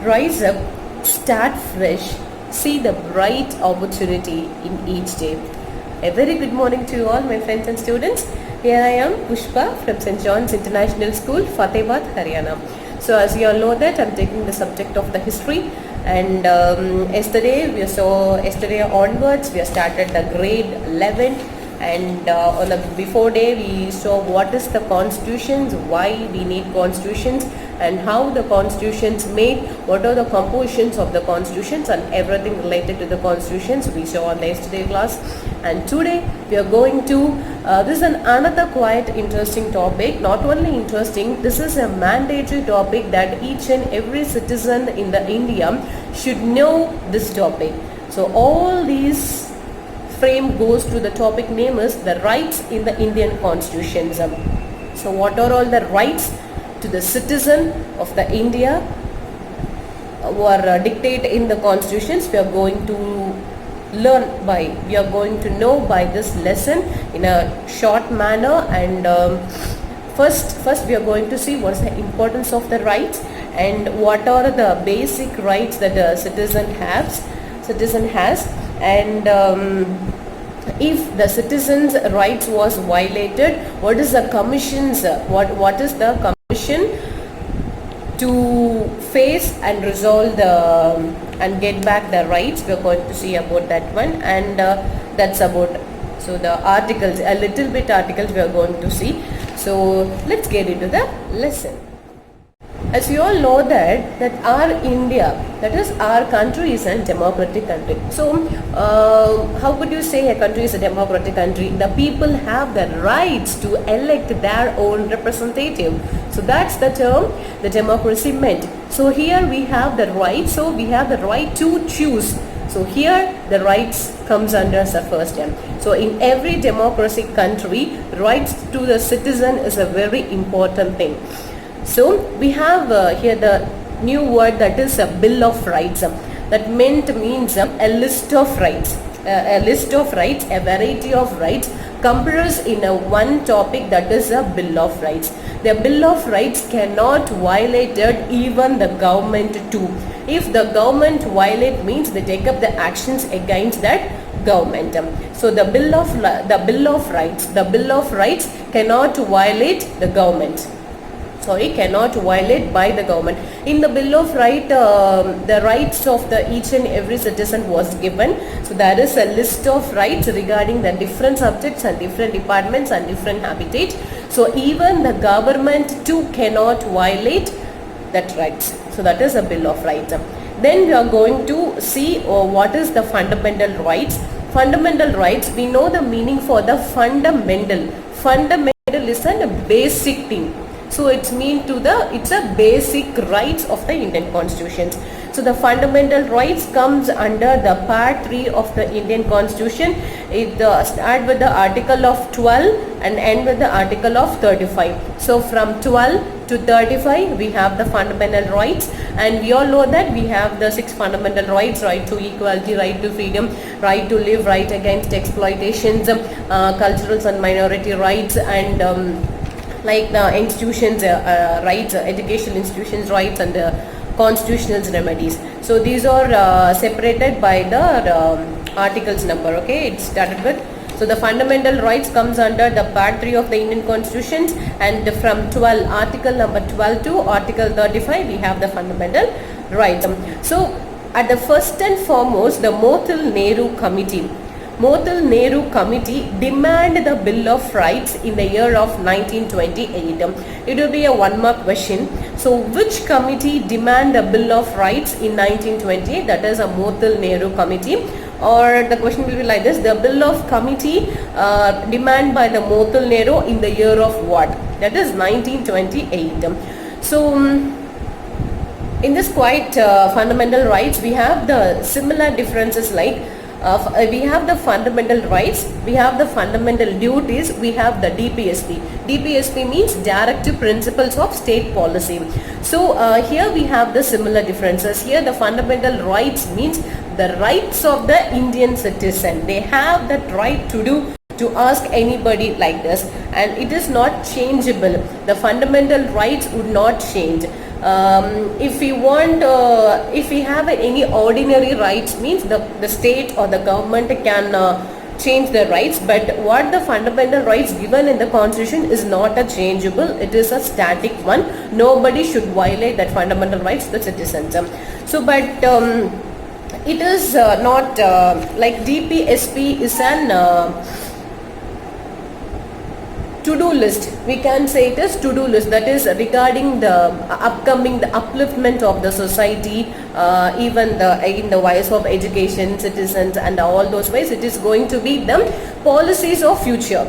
Rise up, start fresh, see the bright opportunity in each day. A very good morning to you all, my friends and students. Here I am, Pushpa from St. John's International School, Fatehpur, Haryana. So as you all know that I'm taking the subject of the history, and yesterday onwards we have started the grade 11, and on the before day we saw what is the constitutions, why we need constitutions, and how the constitutions made, what are the compositions of the constitutions, and everything related to the constitutions we saw on the yesterday class. And today we are going to this is another quite interesting topic. Not only interesting, this is a mandatory topic that each and every citizen in the India should know this topic. So all these frame goes to the topic name is the rights in the Indian constitutions. So what are all the rights to the citizen of the India who are dictated in the constitutions? We are going to we are going to know by this lesson in a short manner. And first we are going to see what is the importance of the rights and what are the basic rights that a citizen has, and if the citizens' rights was violated, what is the commission's what is the commission to face and resolve and get back the rights? We are going to see about that one, and that's about, so the articles, a little bit articles we are going to see. So let's get into the lesson. As you all know that our India, that is our country, is a democratic country. So how could you say a country is a democratic country? The people have the rights to elect their own representative. So that's the term the democracy meant. So here we have the right. So we have the right to choose. So here the rights comes under the first term. So in every democratic country, rights to the citizen is a very important thing. So we have here the new word, that is a Bill of Rights. That means a list of rights, a variety of rights compressed in a one topic, that is a Bill of Rights. The Bill of Rights cannot violate even the government too. If the government violate, means they take up the actions against that government. So the Bill of Rights cannot violate the government. Cannot violate by the government. In the Bill of Rights, the rights of each and every citizen was given. So there is a list of rights regarding the different subjects and different departments and different habitats. So even the government too cannot violate that rights. So that is a Bill of Rights. Then we are going to see what is the fundamental rights. Fundamental rights, we know the meaning for the fundamental. Fundamental is a basic thing. So it's a basic rights of the Indian Constitution. So the fundamental rights comes under the part 3 of the Indian Constitution. It start with the article of 12 and end with the article of 35. So from 12 to 35 we have the fundamental rights, and we all know that we have the 6 fundamental rights: right to equality, right to freedom, right to live, right against exploitations, cultural and minority rights, and like the institutions rights, educational institutions rights, and constitutional remedies. So these are separated by the articles number. Okay, it started with, so the fundamental rights comes under the part 3 of the Indian Constitution, and from article number 12 to article 35 we have the fundamental rights. So at the first and foremost, the Motilal Nehru Committee demanded the Bill of Rights in the year of 1928. It will be a 1-mark question. So which committee demanded the Bill of Rights in 1928? That is a Motilal Nehru Committee. Or the question will be like this: the Bill of Committee demanded by the Motilal Nehru in the year of what? That is 1928. So in this quite fundamental rights, we have the similar differences, like we have the fundamental rights, we have the fundamental duties, we have the DPSP. DPSP means Directive Principles of State Policy. So here we have the similar differences. Here the fundamental rights means the rights of the Indian citizen. They have that right to ask anybody like this, and it is not changeable. The fundamental rights would not change. If we want, if we have any ordinary rights, means the state or the government can change the rights, but what the fundamental rights given in the constitution is not a changeable, it is a static one. Nobody should violate that fundamental rights to the citizens. So but it is not like DPSP is an to-do list. We can say it is to-do list, that is regarding the upcoming, the upliftment of the society, even in the wise of education, citizens and all those ways. It is going to be the policies of future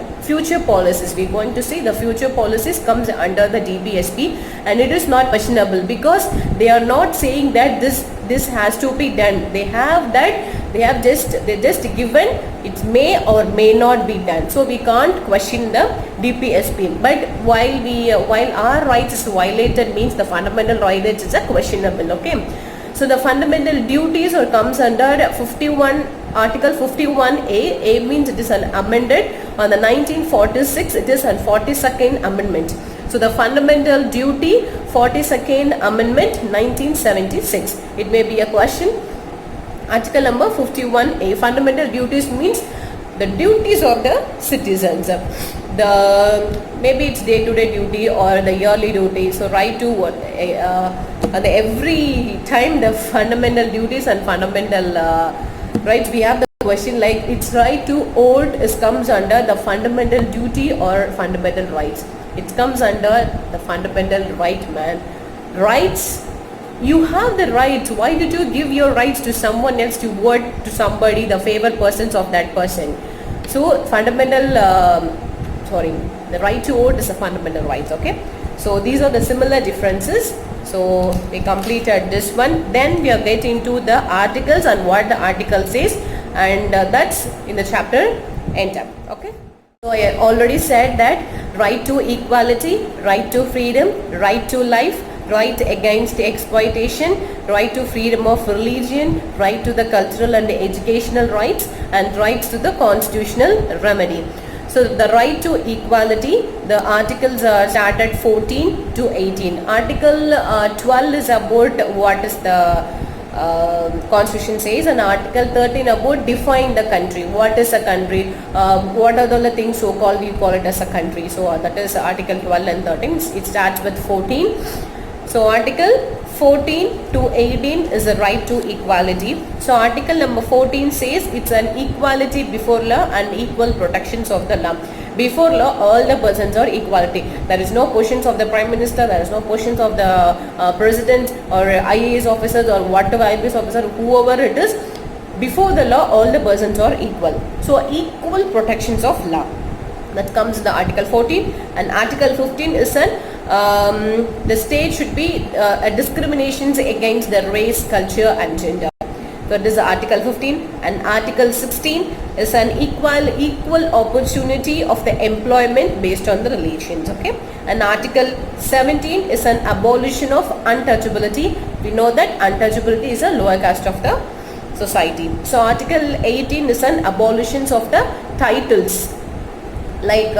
policies. We are going to see the future policies comes under the DPSP, and it is not questionable because they are not saying that this has to be done. They have that, they just given it may or may not be done. So we can't question the DPSP. But while our rights is violated, means the fundamental rights is a questionable. Okay. So the fundamental duties or comes under 51 Article 51A. A means it is an amended on the 1946. It is an 42nd amendment. So the fundamental duty 42nd amendment 1976. It may be a question. Article number 51A. Fundamental duties means the duties of the citizens. Maybe it's day-to-day duty or the yearly duty. So right to what every time the fundamental duties and fundamental rights, we have the question like its right to vote is comes under the fundamental duty or fundamental rights. It comes under the fundamental right, man. Rights. You have the rights. Why did you give your rights to someone else to vote to somebody, the favored persons of that person? So fundamental, the right to vote is a fundamental rights. Okay. So these are the similar differences. So we completed this one. Then we are getting to the articles and what the article says, and that's in the chapter enter. Okay. So I already said that right to equality, right to freedom, right to life, right against exploitation, right to freedom of religion, right to the cultural and educational rights, and rights to the constitutional remedy. So the right to equality, the articles are started 14 to 18. Article 12 is about what is the constitution says, and article 13 about define the country. What is a country? What are the things so called, we call it as a country. So that is article 12 and 13. It starts with 14. So article 14 to 18 is the right to equality. So article number 14 says it's an equality before law and equal protections of the law. Before law, all the persons are equality. There is no questions of the Prime Minister, there is no questions of the President or IAS officers or whatever IAS officer, whoever it is. Before the law, all the persons are equal. So equal protections of law. That comes in the article 14, and article 15 is the state should be discriminations against the race, culture and gender. So this is article 15, and article 16 is an equal opportunity of the employment based on the relations. Okay, and article 17 is an abolition of untouchability. We know that untouchability is a lower caste of the society. So article 18 is an abolition of the titles. Like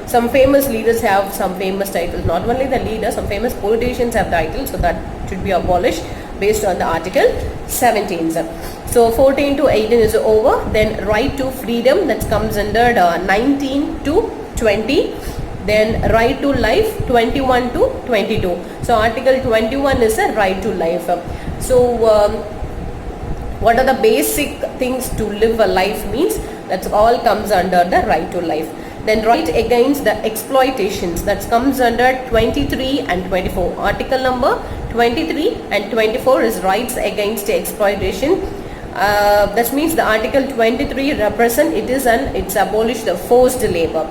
some famous leaders have some famous titles. Not only the leaders, some famous politicians have titles. So that should be abolished based on the article 17. So 14 to 18 is over. Then right to freedom, that comes under 19 to 20. Then right to life, 21 to 22. So article 21 is a right to life. So what are the basic things to live a life means? That's all comes under the right to life. Then right against the exploitations, that comes under 23 and 24. Article number 23 and 24 is rights against exploitation. That means the article 23 represent it's abolished the forced labor,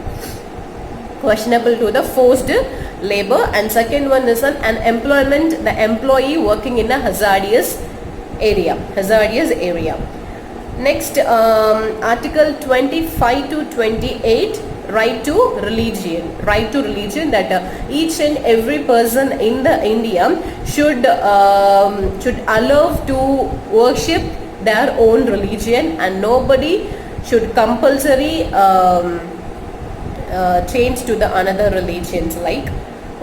questionable to the forced labor. And second one is an employment, the employee working in a hazardous area. Next, article 25 to 28, right to religion, that each and every person in the India should allow to worship their own religion, and nobody should compulsory change to the another religions. Like,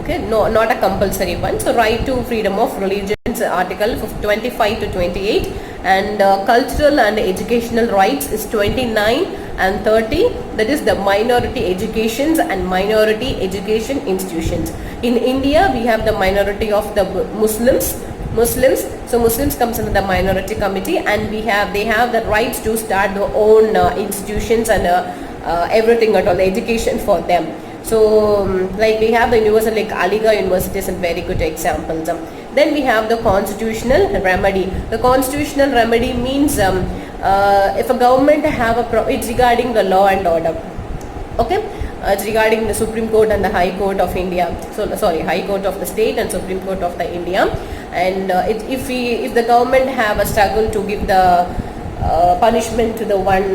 Okay, no, not a compulsory one. So right to freedom of religions, article 25 to 28, and cultural and educational rights is 29 and 30. That is the minority educations and minority education institutions. In India, we have the minority of the Muslims. So Muslims comes under the minority committee, and they have the rights to start their own institutions and everything at all, the education for them. So like we have the university like Aligarh University is a very good example. Then we have the constitutional remedy. The constitutional remedy means if a government have it's regarding the law and order. Okay, it's regarding the Supreme Court and the High Court of India. So sorry, High Court of the state and Supreme Court of the India. And if the government have a struggle to give the punishment to the one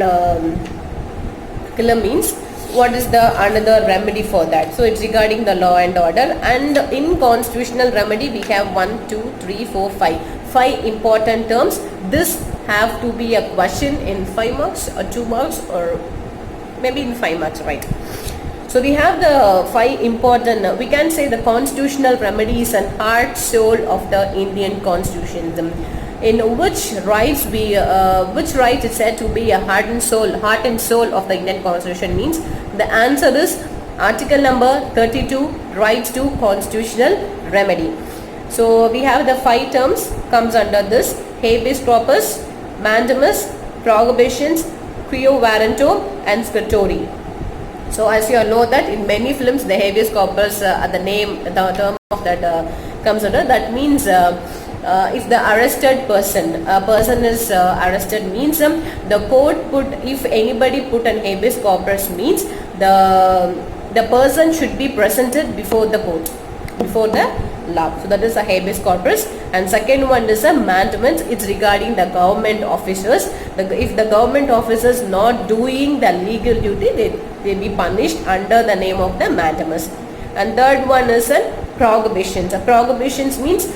killer means, what is the another remedy for that? So it's regarding the law and order. And in constitutional remedy we have 1, 2, 3, 4, 5 important terms. This have to be a question in 5 marks or 2 marks or maybe in 5 marks, right? So we have the 5 important, we can say the constitutional remedies and heart soul of the Indian constitution. In which rights is said to be a heart and soul of the Indian constitution means, the answer is article number 32, rights to constitutional remedy. So we have the 5 terms comes under this: habeas corpus, mandamus, prohibitions, quo warranto and scriptori. So as you all know that in many films the habeas corpus the term of that comes under, that means if the arrested person, a person is arrested means the court if anybody put an habeas corpus means the person should be presented before the court, before the law. So that is a habeas corpus. And second one is a mandamus. It's regarding the government officers. If the government officers not doing the legal duty, they be punished under the name of the mandamus. And third one is a prohibitions. Prohibitions means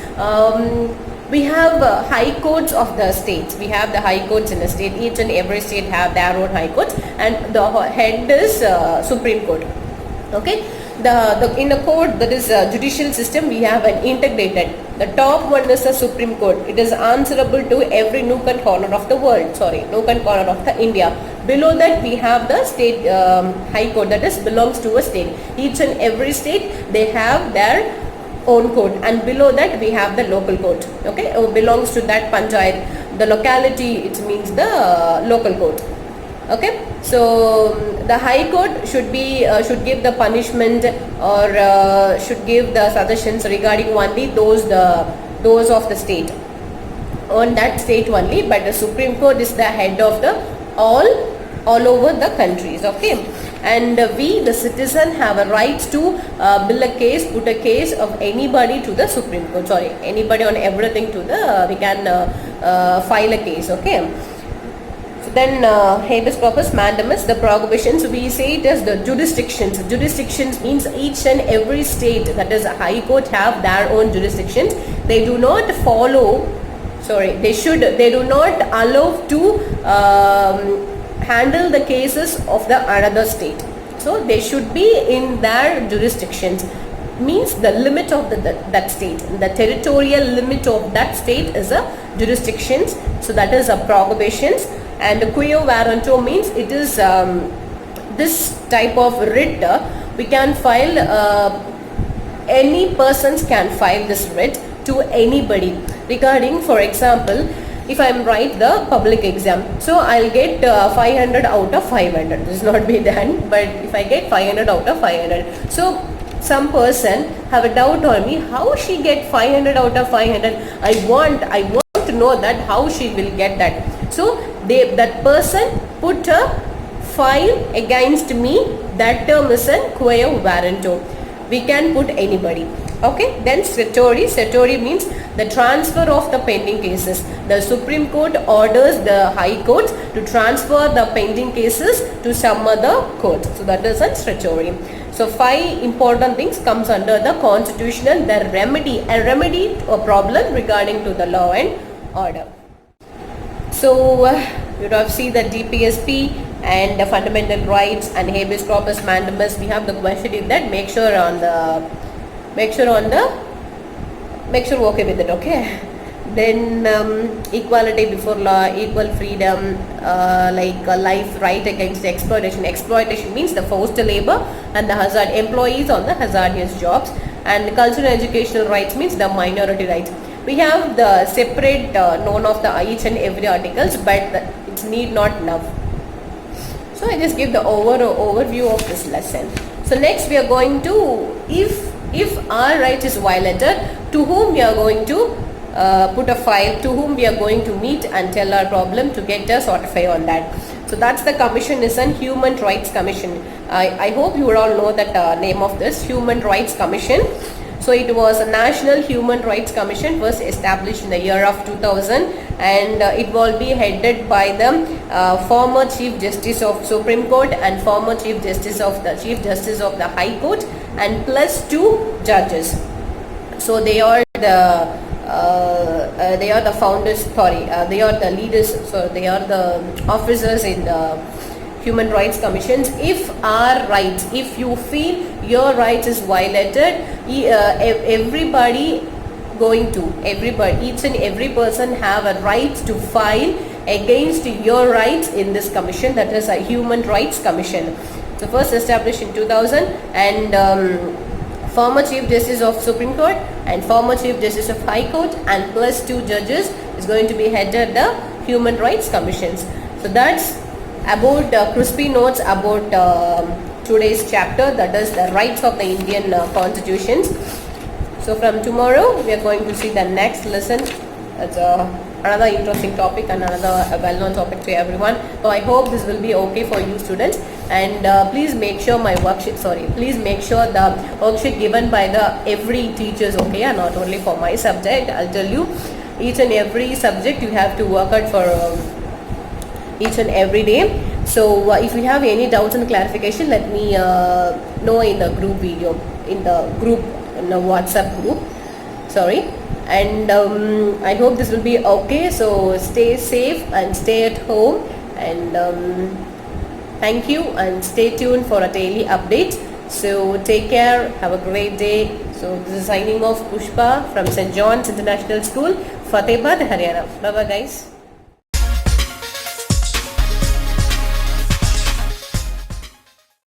we have high courts of the states. We have the high courts in the state. Each and every state have their own high courts, and the head is Supreme Court. Okay, in the court, that is judicial system, we have an integrated. The top one is the Supreme Court. It is answerable to every nook and corner of the world. Nook and corner of the India. Below that we have the state high court, that is belongs to a state. Each and every state they have their own court, and below that we have the local court. Okay, belongs to that panchayat. The locality, it means the local court. Okay, so the high court should give the punishment or should give the suggestions regarding only those of the state, on that state only. But the Supreme Court is the head of the all over the countries. Okay, and we the citizen have a right to put a case of anybody to the Supreme Court. Anybody on everything to the we can file a case. Okay. Then habeas corpus, mandamus, the prohibitions, we say it as the jurisdictions. Jurisdictions means each and every state, that is a high court, have their own jurisdictions. They do not follow, they do not allow to handle the cases of the another state. So they should be in their jurisdictions. Means the limit of that state, the territorial limit of that state is a jurisdictions. So that is a prohibitions. And quo warranto means it is this type of writ we can file, any persons can file this writ to anybody regarding, for example, if I am write the public exam, so I'll get 500 out of 500. This is not be done, but if I get 500 out of 500, so some person have a doubt on me, how she get 500 out of 500. I want to know that how she will get that. So that person put a file against me. That term is a quo warranto. We can put anybody. Okay, then certiorari means the transfer of the pending cases. The Supreme Court orders the High Courts to transfer the pending cases to some other court. So that is a certiorari. So 5 important things comes under the constitutional, the remedy, a remedy to a problem regarding to the law and order. So you have seen the DPSP and the fundamental rights and habeas corpus mandamus. We have the question in that. Make sure on the make sure okay with it, okay. Then equality before law, equal freedom, life right against exploitation. Exploitation means the forced labor and the hazard employees on the hazardous jobs. And cultural and educational rights means the minority rights. We have the separate known of the each and every articles, but it need not now. So I just give the overview of this lesson. So next we are going to, if our right is violated, to whom we are going to put a file, to whom we are going to meet and tell our problem to get a certify on that. So that's the commission is an Human Rights Commission. I hope you all know that name of this Human Rights Commission. So it was a National Human Rights Commission, was established in the year of 2000, and it will be headed by the former Chief Justice of Supreme Court and former Chief Justice of the High Court and plus 2 judges. So they are the founders, they are the leaders, so they are the officers in the Human Rights Commissions. If our rights, if you feel your rights is violated, each and every person have a right to file against your rights in this commission, that is a Human Rights Commission. So first established in 2000, and former Chief Justice of Supreme Court and former Chief Justice of High Court and plus 2 judges is going to be headed the Human Rights Commissions. So that's about crispy notes about today's chapter, that is the rights of the Indian constitutions. So from tomorrow we are going to see the next lesson. It's another interesting topic and another well-known topic to everyone. So I hope this will be okay for you students, and please make sure please make sure the worksheet given by the every teachers, okay, and not only for my subject. I'll tell you, each and every subject you have to work out for each and every day. So if you have any doubts and clarification, let me know in the group video, in the WhatsApp group, and I hope this will be okay. So stay safe and stay at home, and thank you, and stay tuned for a daily update. So take care, have a great day. So this is signing off, Pushpa from St. John's International School, Fatehpur, Haryana. Bye bye guys.